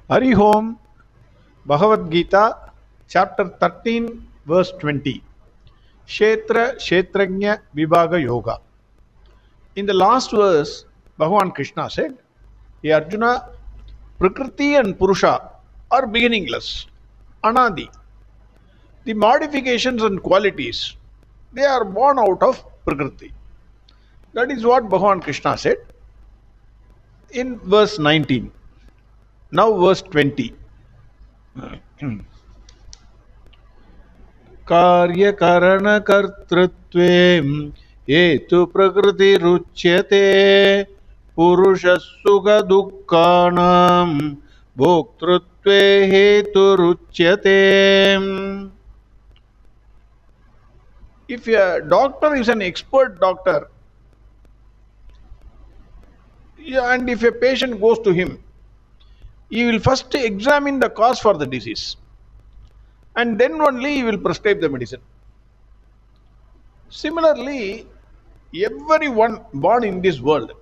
Hari Om, Bhagavad Gita, chapter 13, verse 20. Kshetra Kshetrajna Vibhaga Yoga. In the last verse, Bhagavan Krishna said, Hey Arjuna, Prakriti and Purusha are beginningless, Anadi. The modifications and qualities, they are born out of Prakriti. That is what Bhagavan Krishna said in verse 19. Now verse 20. कार्यकरणकर्तृत्वे हेतु प्रकृतिरुच्यते पुरुषः सुखदुःखानां भोक्तृत्वे हेतुरुच्यते. If a doctor is an expert doctor, and if a patient goes to him, he will first examine the cause for the disease, and then only he will prescribe the medicine. Similarly, everyone born in this world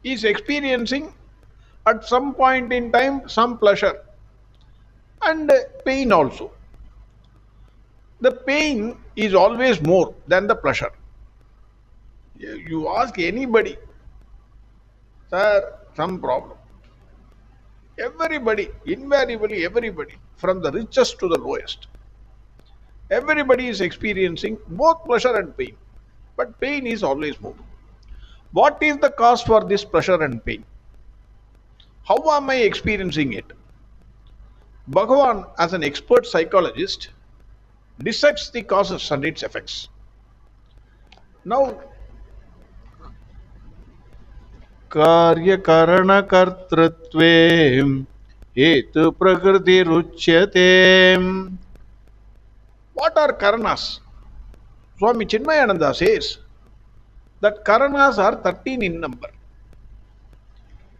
is experiencing at some point in time some pleasure and pain also. The pain is always more than the pleasure. You ask anybody, sir, some problem. Everybody, invariably everybody, from the richest to the lowest, everybody is experiencing both pleasure and pain. But pain is always more. What is the cause for this pleasure and pain? How am I experiencing it? Bhagavan, as an expert psychologist, dissects the causes and its effects. Now, कार्यकरणकर्तृत्वे हेतु प्रकृतिरुच्यते. What are karanas? Swami Chinmayananda says that karanas are 13 in number.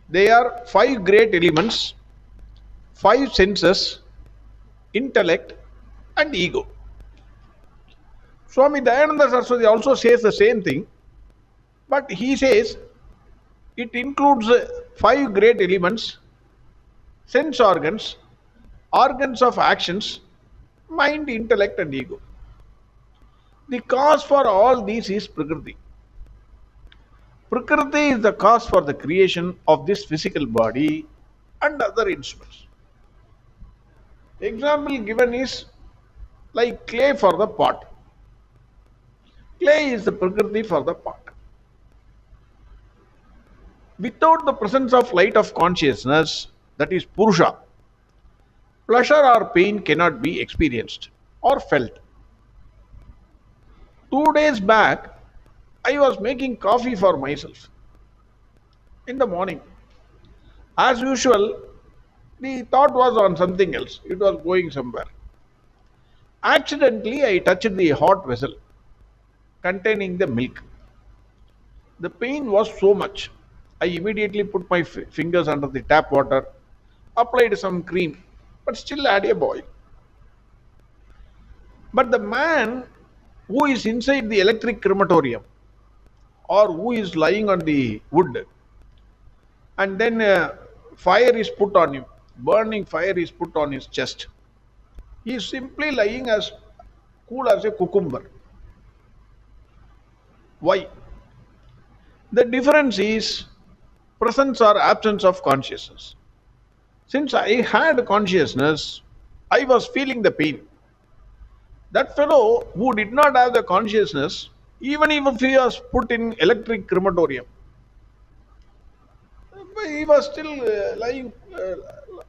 They are 5 great elements, 5 senses, intellect and ego. Swami Dayananda Saraswati also says the same thing, but he says it includes 5 great elements, sense organs, organs of actions, mind, intellect and ego. The cause for all these is Prakriti. Prakriti is the cause for the creation of this physical body and other instruments. Example given is like clay for the pot. Clay is the Prakriti for the pot. Without the presence of light of consciousness, that is Purusha, pleasure or pain cannot be experienced or felt. 2 days back, I was making coffee for myself in the morning. As usual, the thought was on something else. It was going somewhere. Accidentally, I touched the hot vessel containing the milk. The pain was so much. I immediately put my fingers under the tap water, applied some cream, but still had a boil. But the man who is inside the electric crematorium or who is lying on the wood, and then fire is put on him, burning fire is put on his chest, he is simply lying as cool as a cucumber. Why? The difference is presence or absence of consciousness. Since I had consciousness, I was feeling the pain. That fellow who did not have the consciousness, even if he was put in electric crematorium, he was still lying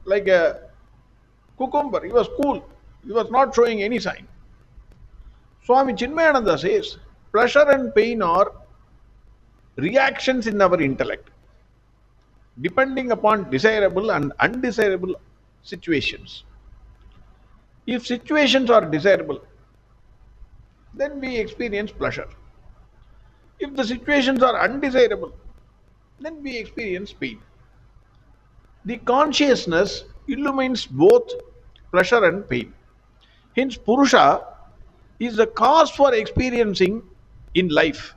like a cucumber. He was cool. He was not showing any sign. Swami Chinmayananda says, pleasure and pain are reactions in our intellect, depending upon desirable and undesirable situations. If situations are desirable, then we experience pleasure. If the situations are undesirable, then we experience pain. The consciousness illumines both pleasure and pain. Hence, Purusha is the cause for experiencing in life.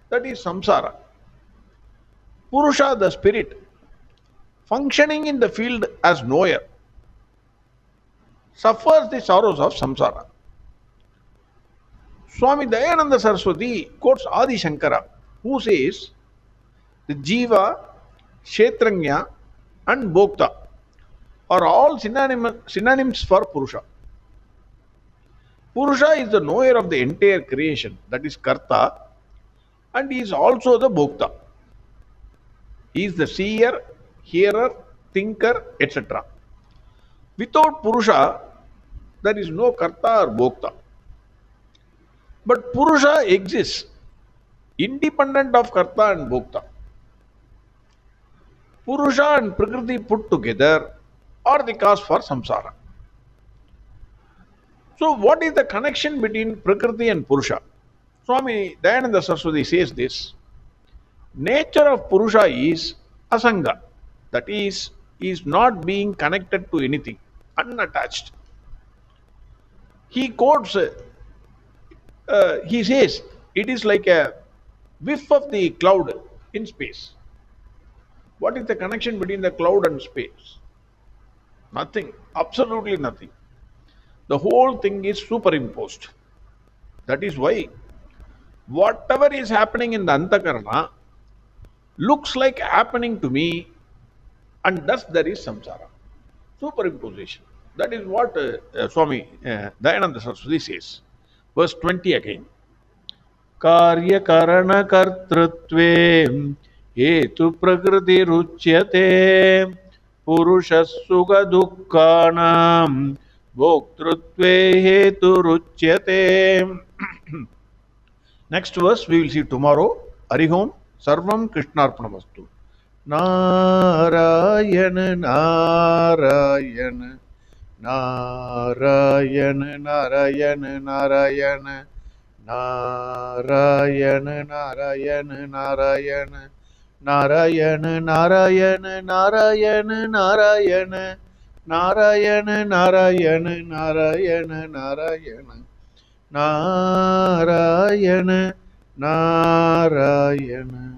That is samsara. Purusha, the spirit, functioning in the field as knower, suffers the sorrows of samsara. Swami Dayananda Saraswati quotes Adi Shankara, who says the Jiva, Kshetranya, and Bhokta are all synonyms for Purusha. Purusha is the knower of the entire creation, that is Karta, and he is also the Bhokta. He is the seer, hearer, thinker, etc. Without Purusha, there is no Karta or Bhokta. But Purusha exists independent of Karta and Bhokta. Purusha and Prakriti put together are the cause for samsara. So, what is the connection between Prakriti and Purusha? Swami Dayananda Saraswati says this: nature of Purusha is asanga, that is not being connected to anything, unattached. He quotes, he says, it is like a whiff of the cloud in space. What is the connection between the cloud and space? Nothing, absolutely nothing. The whole thing is superimposed. That is why whatever is happening in the Antakarana looks like happening to me, and thus there is samsara. Superimposition. That is what Swami Dayananda Saraswati says. Verse 20 again. Karya karana kartrutve hetu prakriti ruchyate purusha sukha dukkhanam bhoktrutve hetu ruchyate. Next verse we will see tomorrow. Arihom Sarvam Krishnarpanamastu. Narayana Narayana Narayana Narayana Narayana Narayana Narayana Narayana Narayana Narayana Narayana Narayana Narayana Narayana Narayana Narayana Narayana Narayana